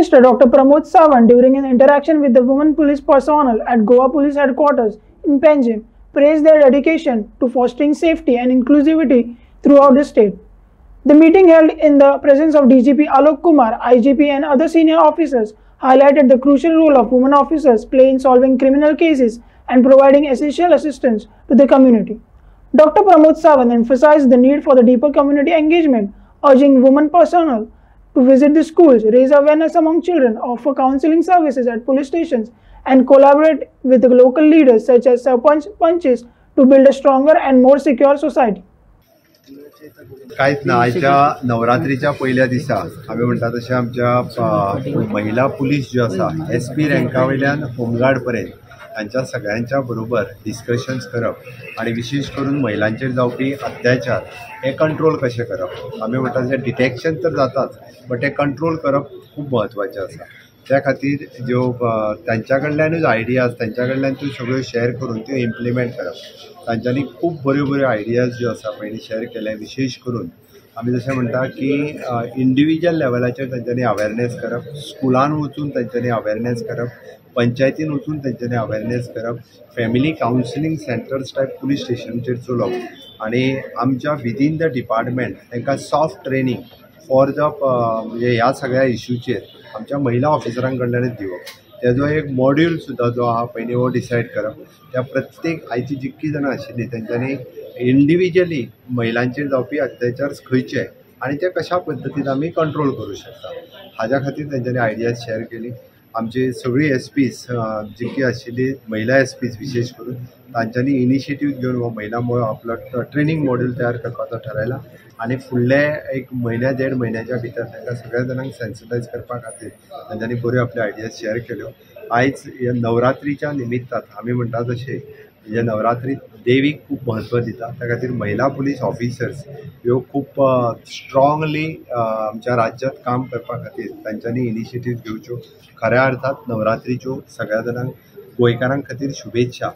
Minister Dr. Pramod Sawant, during an interaction with the women police personnel at Goa Police Headquarters in Panjim, praised their dedication to fostering safety and inclusivity throughout the state. The meeting, held in the presence of DGP Alok Kumar, IGP and other senior officers, highlighted the crucial role of women officers play in solving criminal cases and providing essential assistance to the community. Dr. Pramod Sawant emphasized the need for the deeper community engagement, urging women personnel to visit the schools, raise awareness among children, offer counseling services at police stations, and collaborate with the local leaders such as Sarpanches to build a stronger and more secure society. काहीच ना, आयच्या नवरात्रीच्या पहिल्या दिसा आम्ही म्हणटा तशें आमच्या महिला पुलीस ज्यो आसा SP रँका वयल्यान होमगार्ड पर्यंत तांच्या सगळ्यांच्या बरोबर डिस्कशन्स करप आणि विशेष करून महिलांचेर जावपी अत्याचार हे कंट्रोल कशें करप. आमी म्हणटा तशें डिटेक्शन तर जाताच, बट हे कंट्रोल करप खूब म्हत्वाचें आसा. त्या खातीर ज्यो तांच्या कडल्यानूच आयडियाज, तांच्या कडल्यान त्यो सगळ्यो शेअर करून त्यो इम्प्लिमेंट करप. तांच्यांनी खूब बऱ्यो बऱ्यो आयडियाज ज्यो आसा पयलीं शेअर केल्या. विशेष करून आमी जशें म्हणटा की इंडिविज्युअल लेवलाचेर तांच्यांनी अवेरनेस करप, स्कुलान वचून तांच्यांनी अवेरनेस करप, पंचायतीन वचून तांच्यांनी अवेरनेस करप, family counselling centres type police स्टेशनाचेर चलोवप आनी आमच्या विदीन द डिपार्टमेंट तांकां सॉफ्ट ट्रेनींग फॉर द म्हणजे ह्या सगळ्या इश्यूचेर आमच्या महिला ऑफिसरां कडल्यानूच दिवप. तेजो एक मॉड्यूल सुद्दां जो आहा पयलीं हो डिसायड करप. त्या प्रत्येक आयची जितकी जाणां आशिल्लीं तेंच्यांनी इंडिविज्युअली महिलांचेर जावपी अत्याचार खंयचे आनी ते कशा पद्दतीन आमी कंट्रोल करूं शकता हाज्या खातीर तेंच्यांनी आयडियाज शेअर केली. आमची सगळी SPs जितकी आशिल्ली महिला SPs विशेष करून तांच्यांनी इनिशिएटीव घेवन हो महिला आपलो ट्रेनींग मॉड्यूल तयार करपाचो थारायला आनी फुडले एक म्हयन्या 1.5 म्हयन्याच्या भितर तांकां सगळ्या जाणांक सेन्सिटायज करपा खातीर तांच्यांनी बऱ्यो आपल्यो आयडियाज शेअर केल्यो. आयज ह्या नवरात्रीच्या निमित्तान आमी म्हणटा तशें म्हणजे नवरात्रीत देवीक खूब म्हत्व दिता. त्या खातीर महिला पुलीस ऑफिसर्स ह्यो खूब स्ट्रॉंगली आमच्या राज्यांत काम करपा खातीर तांच्यांनी इनिशिएटीव घेवच्यो. खऱ्या अर्थात नवरात्रीच्यो सगळ्या जाणांक गोंयकारां खातीर शुभेच्छा.